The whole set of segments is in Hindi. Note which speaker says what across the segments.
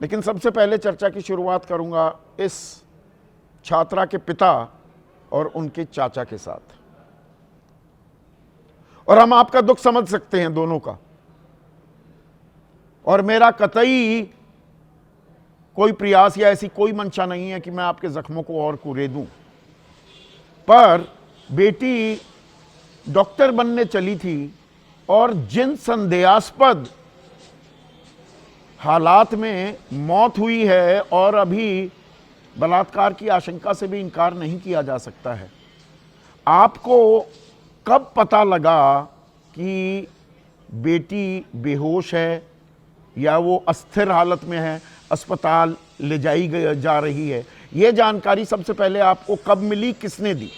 Speaker 1: लेकिन सबसे पहले चर्चा की शुरुआत करूंगा इस छात्रा के पिता और उनके चाचा के साथ। और हम आपका दुख समझ सकते हैं दोनों का, और मेरा कतई कोई प्रयास या ऐसी कोई मंशा नहीं है कि मैं आपके जख्मों को और कुरेदूं। पर बेटी डॉक्टर बनने चली थी और जिन संदेहास्पद हालात में मौत हुई है, और अभी बलात्कार की आशंका से भी इनकार नहीं किया जा सकता है, आपको कब पता लगा कि बेटी बेहोश है या वो अस्थिर हालत में है, अस्पताल ले जाई जा रही है? ये जानकारी सबसे पहले आपको कब मिली, किसने दी?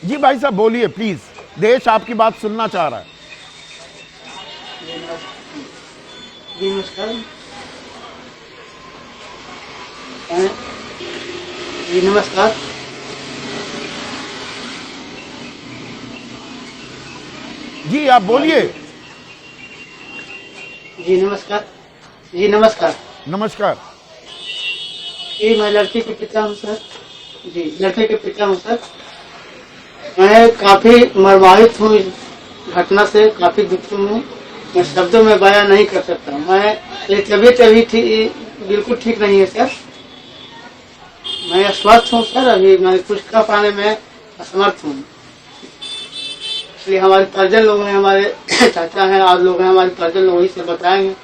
Speaker 1: जी भाई साहब बोलिए प्लीज, देश आपकी बात सुनना चाह रहा है।
Speaker 2: जी नमस्कार। जी नमस्कार।
Speaker 1: जी आप बोलिए।
Speaker 2: जी नमस्कार। जी नमस्कार।
Speaker 1: नमस्कार।
Speaker 2: जी मैं लड़के के पिता हूँ सर। जी लड़के के पिता हूँ सर। मैं काफी मर्माहित हूँ इस घटना से, काफी दुखी हूँ। मैं शब्दों में बयां नहीं कर सकता। मैं तबीयत अभी बिल्कुल ठीक नहीं है सर। मैं अस्वस्थ हूँ सर। अभी मैं कुछ कर पाने में असमर्थ हूँ। इसलिए हमारे परिजन लोग हैं, हमारे चाचा हैं और लोग हैं, हमारे परिजन लोग ही से बताएंगे।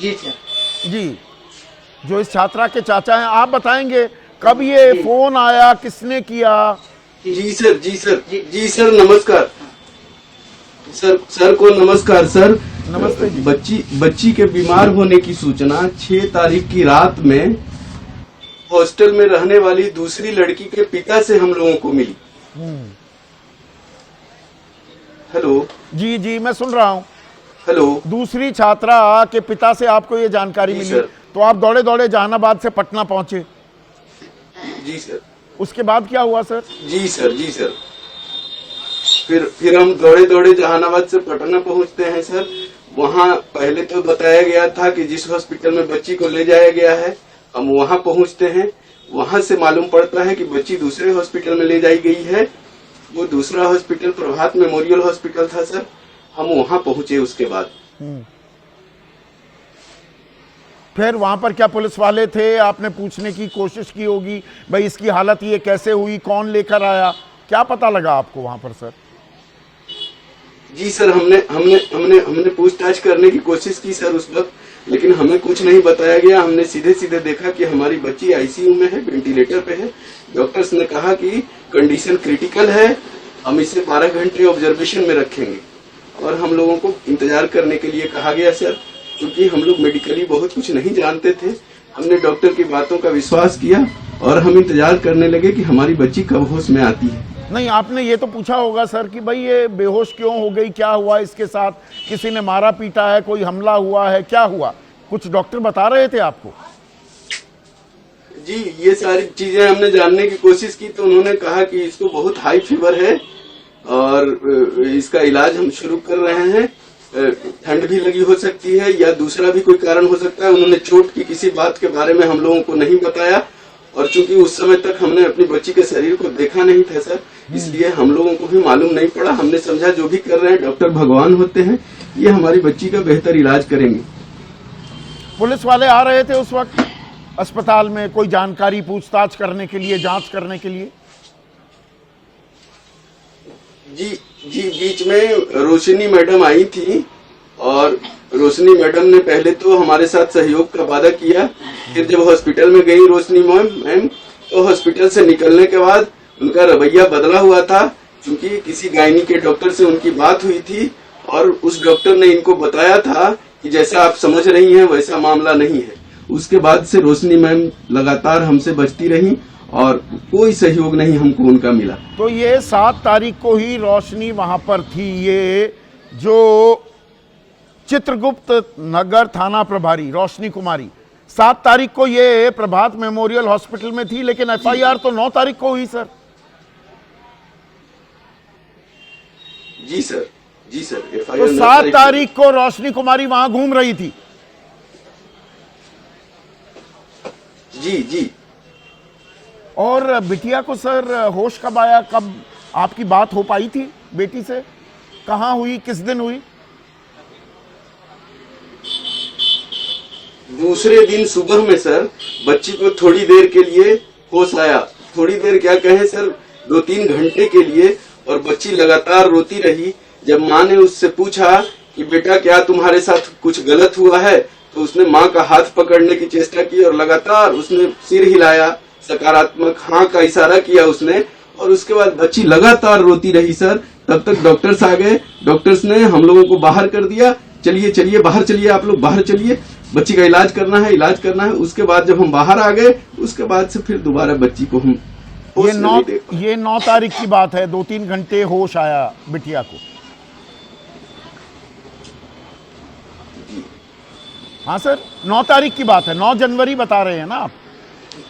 Speaker 2: जी सर।
Speaker 1: जी जो इस छात्रा के चाचा हैं, आप बताएंगे कब ये फोन आया, किसने किया?
Speaker 3: जी सर, जी सर, जी सर नमस्कार। सर को नमस्कार सर।
Speaker 1: नमस्ते जी।
Speaker 3: बच्ची के बीमार होने की सूचना 6 तारीख की रात में हॉस्टल में रहने वाली दूसरी लड़की के पिता से हम लोगों को मिली। हेलो।
Speaker 1: जी जी मैं सुन रहा हूँ।
Speaker 3: हेलो।
Speaker 1: दूसरी छात्रा के पिता से आपको ये जानकारी मिली, तो आप दौड़े दौड़े जहानाबाद से पटना पहुंचे।
Speaker 3: जी सर।
Speaker 1: उसके बाद क्या हुआ सर?
Speaker 3: जी सर, जी सर। फिर हम दौड़े दौड़े जहानाबाद से पटना पहुंचते हैं सर। वहाँ पहले तो बताया गया था कि जिस हॉस्पिटल में बच्ची को ले जाया गया है, हम वहाँ पहुंचते हैं। वहाँ से मालूम पड़ता है कि बच्ची दूसरे हॉस्पिटल में ले जाई गई है। वो दूसरा हॉस्पिटल प्रभात मेमोरियल हॉस्पिटल था सर। हम वहाँ पहुंचे उसके बाद।
Speaker 1: फिर वहां पर क्या पुलिस वाले थे? आपने पूछने की कोशिश की होगी, भाई इसकी हालत ये कैसे हुई, कौन लेकर आया, क्या पता लगा आपको वहां पर सर?
Speaker 3: जी सर, हमने पूछताछ करने की कोशिश की सर उस वक्त, लेकिन हमें कुछ नहीं बताया गया। हमने सीधे सीधे देखा कि हमारी बच्ची आईसीयू में है, वेंटिलेटर पे है। डॉक्टर्स ने कहा कि कंडीशन क्रिटिकल है, हम इसे 12 घंटे ऑब्जर्वेशन में रखेंगे, और हम लोगों को इंतजार करने के लिए कहा गया सर। क्योंकि हम लोग मेडिकली बहुत कुछ नहीं जानते थे, हमने डॉक्टर की बातों का विश्वास किया और हम इंतजार करने लगे कि हमारी बच्ची कब होश में आती है।
Speaker 1: नहीं, आपने ये तो पूछा होगा सर कि भाई ये बेहोश क्यों हो गई, क्या हुआ इसके साथ, किसी ने मारा पीटा है, कोई हमला हुआ है, क्या हुआ? कुछ डॉक्टर बता रहे थे आपको?
Speaker 3: जी ये सारी चीजें हमने जानने की कोशिश की, तो उन्होंने कहा कि इसको बहुत हाई फीवर है और इसका इलाज हम शुरू कर रहे हैं। ठंड भी लगी हो सकती है या दूसरा भी कोई कारण हो सकता है। उन्होंने चोट की किसी बात के बारे में हम लोगों को नहीं बताया, और चूंकि उस समय तक हमने अपनी बच्ची के शरीर को देखा नहीं था सर, इसलिए हम लोगों को भी मालूम नहीं पड़ा। हमने समझा जो भी कर रहे हैं डॉक्टर भगवान होते हैं, ये हमारी बच्ची का बेहतर इलाज करेंगे।
Speaker 1: पुलिस वाले आ रहे थे उस वक्त अस्पताल में कोई जानकारी पूछताछ करने के लिए, जांच करने के लिए?
Speaker 3: जी बीच में रोशनी मैडम आई थी, और रोशनी मैडम ने पहले तो हमारे साथ सहयोग का वादा किया। फिर जब हॉस्पिटल में गई रोशनी मैम, तो हॉस्पिटल से निकलने के बाद उनका रवैया बदला हुआ था, क्योंकि किसी गायनी के डॉक्टर से उनकी बात हुई थी और उस डॉक्टर ने इनको बताया था कि जैसा आप समझ रही हैं वैसा मामला नहीं है। उसके बाद से रोशनी मैम लगातार हमसे बचती रही और कोई सहयोग नहीं हमको उनका मिला।
Speaker 1: तो ये 7 तारीख को ही रोशनी वहां पर थी। ये जो चित्रगुप्त नगर थाना प्रभारी रोशनी कुमारी 7 तारीख को ये प्रभात मेमोरियल हॉस्पिटल में थी, लेकिन एफआईआर तो 9 तारीख को हुई सर।
Speaker 3: जी सर, जी सर।
Speaker 1: तो
Speaker 3: एफआईआर
Speaker 1: 7 तारीख को रोशनी कुमारी वहां घूम रही थी।
Speaker 3: जी जी।
Speaker 1: और बिटिया को सर होश कब आया, कब आपकी बात हो पाई थी बेटी से? कहां हुई, किस दिन हुई?
Speaker 3: दूसरे दिन सुबह में सर बच्ची को थोड़ी देर के लिए होश आया। थोड़ी देर क्या कहें सर, 2-3 घंटे के लिए। और बच्ची लगातार रोती रही। जब माँ ने उससे पूछा कि बेटा क्या तुम्हारे साथ कुछ गलत हुआ है, तो उसने माँ का हाथ पकड़ने की चेष्टा की और लगातार उसने सिर हिलाया, सकारात्मक हाँ का इशारा किया उसने। और उसके बाद बच्ची लगातार रोती रही सर। तब तक डॉक्टर्स आ गए। डॉक्टर्स ने हम लोगों को बाहर कर दिया। चलिए चलिए बाहर चलिए, आप लोग बाहर चलिए, बच्ची का इलाज करना है, इलाज करना है। उसके बाद जब हम बाहर आ गए, उसके बाद से फिर दोबारा बच्ची को हम होश में नहीं देख पाए।
Speaker 1: ये 9 तारीख की बात है, 2-3 घंटे होश आया बिटिया को। हाँ सर, 9 तारीख की बात है, 9 जनवरी बता रहे हैं ना आप।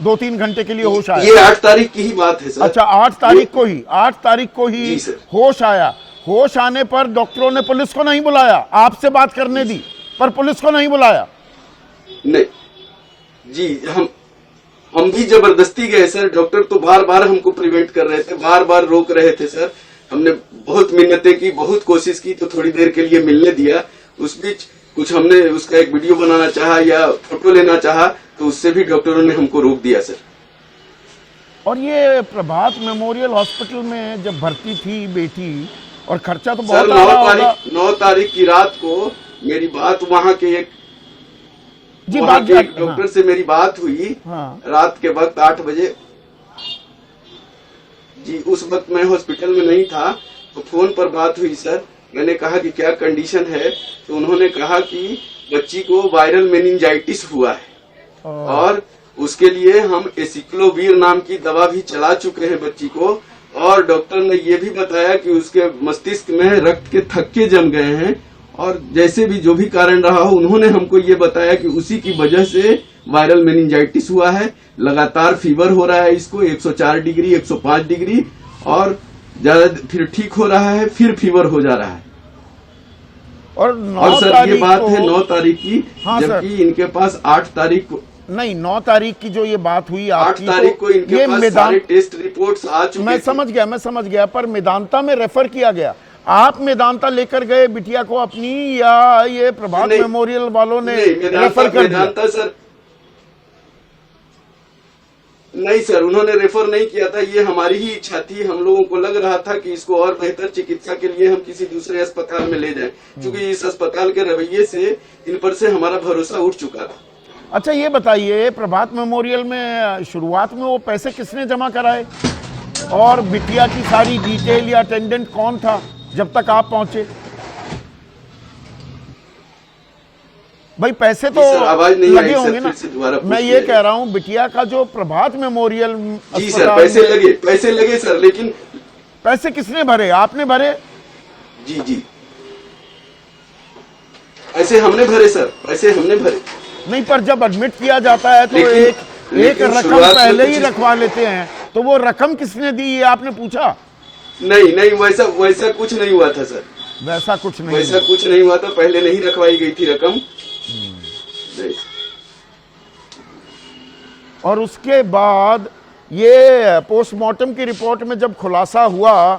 Speaker 1: 2-3 घंटे के लिए होश आया।
Speaker 3: ये 8 तारीख की ही बात है सर।
Speaker 1: अच्छा, 8 तारीख को ही, 8 तारीख को ही
Speaker 3: जी सर।
Speaker 1: होश आया। होश आने पर डॉक्टरों ने पुलिस को नहीं बुलाया, आपसे बात करने दी, पर पुलिस को नहीं बुलाया।
Speaker 3: नहीं जी, हम भी जबरदस्ती गए सर। डॉक्टर तो बार बार हमको प्रिवेंट कर रहे थे, बार बार रोक रहे थे सर। हमने बहुत मिन्नतें की, बहुत कोशिश की, तो थोड़ी देर के लिए मिलने दिया। उस बीच कुछ हमने उसका एक वीडियो बनाना चाहा या फोटो लेना चाहा, तो उससे भी डॉक्टरों ने हमको रोक दिया सर।
Speaker 1: और ये प्रभात मेमोरियल हॉस्पिटल में जब भर्ती थी बेटी, और खर्चा तो
Speaker 3: सर
Speaker 1: बहुत आ रहा होगा।
Speaker 3: 9 तारीख की रात को मेरी बात वहाँ के एक
Speaker 1: जी,
Speaker 3: वहाँ
Speaker 1: बात
Speaker 3: के एक डॉक्टर से मेरी बात हुई।
Speaker 1: हाँ।
Speaker 3: रात के वक्त 8 बजे। जी, उस वक्त मैं हॉस्पिटल में नहीं था, तो फोन पर बात हुई सर। मैंने कहा कि क्या कंडीशन है, तो उन्होंने कहा कि बच्ची को वायरल मेनिंजाइटिस हुआ है और उसके लिए हम एसिक्लोवीर नाम की दवा भी चला चुके हैं बच्ची को। और डॉक्टर ने ये भी बताया कि उसके मस्तिष्क में रक्त के थक्के जम गए हैं, और जैसे भी जो भी कारण रहा हो, उन्होंने हमको ये बताया कि उसी की वजह से वायरल मेनिंजाइटिस हुआ है। लगातार फीवर हो रहा है इसको, 104 डिग्री 105 डिग्री, और ज्यादा फिर ठीक हो रहा है, फिर फीवर हो जा रहा है।
Speaker 1: और
Speaker 3: सर ये बात है 9 तारीख की।
Speaker 1: हाँ
Speaker 3: जबकि इनके पास 8 तारीख को,
Speaker 1: नहीं, 9 तारीख की जो ये बात हुई
Speaker 3: 8
Speaker 1: आपकी,
Speaker 3: तारीख को इनके
Speaker 1: ये
Speaker 3: पास सारे टेस्ट रिपोर्ट्स आ चुके
Speaker 1: मैं
Speaker 3: थे।
Speaker 1: समझ गया, पर मेदांता में रेफर किया गया। आप मेदांता लेकर गए बिटिया को अपनी, या ये प्रभात
Speaker 3: नहीं,
Speaker 1: मेमोरियल वालों ने
Speaker 3: नहीं,
Speaker 1: रेफर कर दिया?
Speaker 3: मेदांता सर नहीं सर, उन्होंने रेफर नहीं किया था। ये हमारी ही इच्छा थी। हम लोगों को लग रहा था कि इसको और बेहतर चिकित्सा के लिए हम किसी दूसरे अस्पताल में ले जाएं, क्योंकि इस अस्पताल के रवैये से इन पर से हमारा भरोसा उठ चुका था।
Speaker 1: अच्छा, ये बताइए, प्रभात मेमोरियल में शुरुआत में वो पैसे किसने जमा कराए, और बिटिया की सारी डिटेल या अटेंडेंट कौन था जब तक आप पहुंचे? भाई पैसे तो
Speaker 3: आवाज नहीं
Speaker 1: लगे
Speaker 3: आई
Speaker 1: होंगे
Speaker 3: सर,
Speaker 1: ना।
Speaker 3: फिर से दोबारा
Speaker 1: मैं ये कह रहा हूं, बिटिया का जो प्रभात मेमोरियल
Speaker 3: जी सर, पैसे लगे सर, लेकिन
Speaker 1: पैसे किसने भरे, आपने भरे?
Speaker 3: जी जी, पैसे हमने भरे सर, पैसे हमने भरे।
Speaker 1: नहीं, पर जब एडमिट किया जाता है तो एक
Speaker 3: लेकिन
Speaker 1: रकम
Speaker 3: शुरुआत में
Speaker 1: पहले ही
Speaker 3: कुछ-
Speaker 1: रखवा लेते हैं, तो वो रकम किसने दी ये आपने पूछा?
Speaker 3: नहीं, वैसा कुछ नहीं हुआ था सर।
Speaker 1: वैसा कुछ नहीं
Speaker 3: वैसा कुछ नहीं हुआ था, पहले नहीं रखवाई गई थी रकम। नहीं।
Speaker 1: और उसके बाद ये पोस्टमार्टम की रिपोर्ट में जब खुलासा हुआ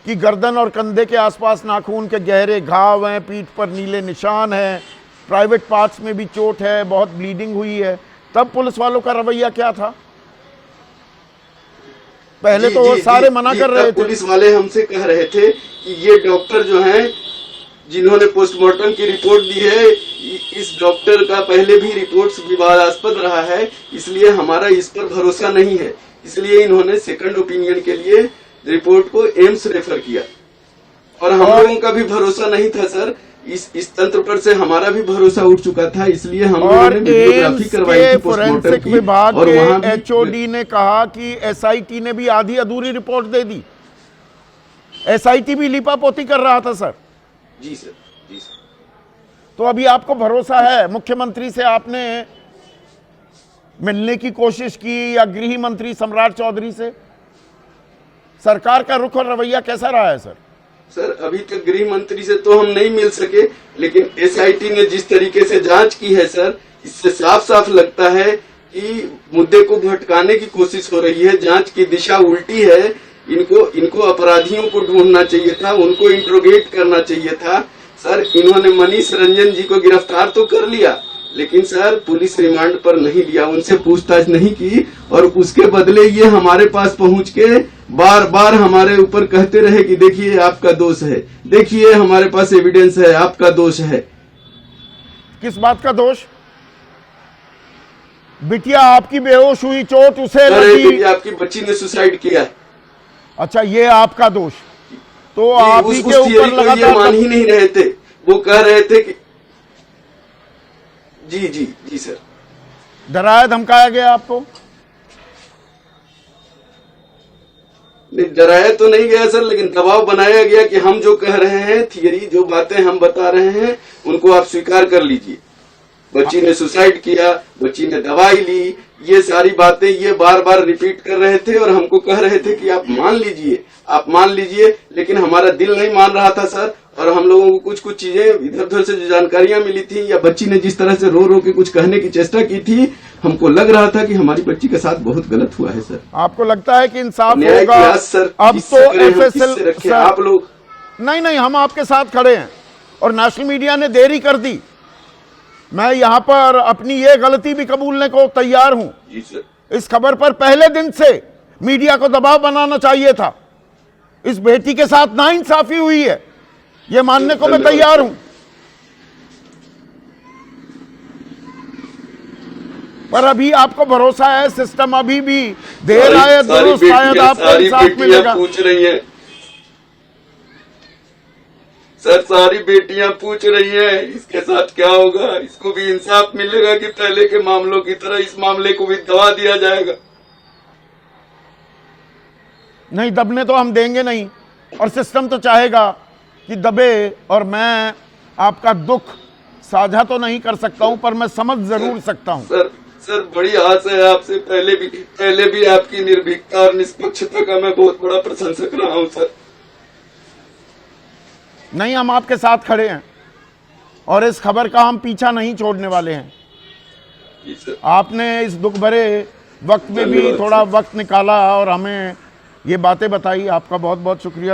Speaker 1: कि गर्दन और कंधे के आसपास नाखून के गहरे घाव हैं, पीठ पर नीले निशान हैं, प्राइवेट पार्ट्स में भी चोट है, बहुत ब्लीडिंग हुई है, तब पुलिस वालों का रवैया क्या था? पहले
Speaker 3: जी,
Speaker 1: तो वो
Speaker 3: जी,
Speaker 1: सारे
Speaker 3: जी,
Speaker 1: मना
Speaker 3: जी,
Speaker 1: कर
Speaker 3: तब
Speaker 1: रहे थे।
Speaker 3: पुलिस वाले हमसे कह रहे थे कि ये डॉक्टर जो हैं, जिन्होंने पोस्टमार्टम की रिपोर्ट दी है, इस डॉक्टर का पहले भी रिपोर्ट्स विवादास्पद रहा है, इसलिए हमारा इस पर भरोसा नहीं है। इसलिए इन्होंने सेकंड ओपिनियन के लिए रिपोर्ट को एम्स रेफर किया, और हम लोगों का भी भरोसा नहीं था सर। इस तंत्र पर से हमारा भी भरोसा उठ चुका था, इसलिए हम लोगों ने वीडियोग्राफी करवाई थी पोस्टमार्टम
Speaker 1: फोरेंसिक
Speaker 3: की,
Speaker 1: विभाग
Speaker 3: और वहां
Speaker 1: के
Speaker 3: भी
Speaker 1: एचओडी ने कहा कि एसआईटी ने भी आधी अधूरी रिपोर्ट दे दी। एसआईटी भी लीपापोती कर रहा था सर।
Speaker 3: जी सर, जी सर।
Speaker 1: तो अभी आपको भरोसा है, मुख्यमंत्री से आपने मिलने की कोशिश की या गृह मंत्री सम्राट चौधरी से? सरकार का रुख और रवैया कैसा रहा है सर?
Speaker 3: सर अभी तक गृह मंत्री से तो हम नहीं मिल सके, लेकिन एसआईटी ने जिस तरीके से जांच की है सर, इससे साफ साफ लगता है कि मुद्दे को भटकाने की कोशिश हो रही है। जांच की दिशा उल्टी है। इनको अपराधियों को ढूंढना चाहिए था, उनको इंट्रोगेट करना चाहिए था। सर इन्होंने मनीष रंजन जी को गिरफ्तार तो कर लिया, लेकिन सर पुलिस रिमांड पर नहीं लिया, उनसे पूछताछ नहीं की, और उसके बदले ये हमारे पास पहुंच के बार बार हमारे ऊपर कहते रहे कि देखिए आपका दोष है, देखिए हमारे पास एविडेंस है, आपका दोष है।
Speaker 1: किस बात का दोष? बिटिया आपकी बेहोश हुई, चोट उसे लगी,
Speaker 3: आपकी बच्ची ने सुसाइड किया।
Speaker 1: अच्छा ये आपका दोष? तो आप ही के ऊपर
Speaker 3: ये
Speaker 1: लगातार
Speaker 3: मान ही नहीं रहे थे। वो कह रहे थे कि जी जी जी सर।
Speaker 1: डराया धमकाया गया आपको?
Speaker 3: नहीं, डराया तो नहीं गया सर, लेकिन दबाव बनाया गया कि हम जो कह रहे हैं, थियरी जो बातें हम बता रहे हैं, उनको आप स्वीकार कर लीजिए। बच्ची ने सुसाइड किया, बच्ची ने दवाई ली, ये सारी बातें ये बार बार रिपीट कर रहे थे और हमको कह रहे थे कि आप मान लीजिए, आप मान लीजिए, लेकिन हमारा दिल नहीं मान रहा था सर। और हम लोगों को कुछ कुछ चीजें इधर उधर से जो जानकारियां मिली थी, या बच्ची ने जिस तरह से रो रो के कुछ कहने की चेष्टा की थी, हमको लग रहा था कि हमारी बच्ची के साथ बहुत गलत हुआ है सर।
Speaker 1: आपको लगता है कि इंसाफ
Speaker 3: न्याय
Speaker 1: होगा?
Speaker 3: की आस सर,
Speaker 1: अब
Speaker 3: किससे
Speaker 1: तो
Speaker 3: करें हम,
Speaker 1: एफएसएल
Speaker 3: किससे रखें? आप लोग
Speaker 1: नहीं, हम आपके साथ खड़े हैं और नेशनल मीडिया ने देरी कर दी। मैं यहां पर अपनी ये गलती भी कबूलने को तैयार हूं।
Speaker 3: जी सर।
Speaker 1: इस खबर पर पहले दिन से मीडिया को दबाव बनाना चाहिए था। इस बेटी के साथ नाइंसाफी हुई है, यह मानने को मैं तैयार हूं, पर अभी आपको भरोसा है सिस्टम अभी भी देर आए दुरुस्त, शायद आपको इंसाफ मिलेगा।
Speaker 3: पूछ रही है सर, सारी बेटियां पूछ रही हैं इसके साथ क्या होगा, इसको भी इंसाफ मिलेगा कि पहले के मामलों की तरह इस मामले को भी दबा दिया जाएगा?
Speaker 1: नहीं, दबने तो हम देंगे नहीं, और सिस्टम तो चाहेगा कि दबे। और मैं आपका दुख साझा तो नहीं कर सकता हूं, पर मैं समझ जरूर सकता हूं।
Speaker 3: सर बड़ी आस है आपसे, पहले भी आपकी निर्भीकता और निष्पक्षता का मैं बहुत बड़ा प्रशंसक रहा हूं सर।
Speaker 1: नहीं, हम आपके साथ खड़े हैं और इस खबर का हम पीछा नहीं छोड़ने वाले हैं।
Speaker 3: जी सर। आपने
Speaker 1: इस दुख भरे वक्त में भी थोड़ा वक्त निकाला और हमें ये बातें बताई, आपका बहुत बहुत शुक्रिया।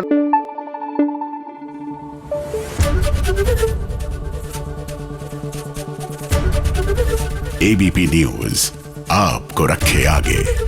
Speaker 4: एबीपी न्यूज आपको रखे आगे।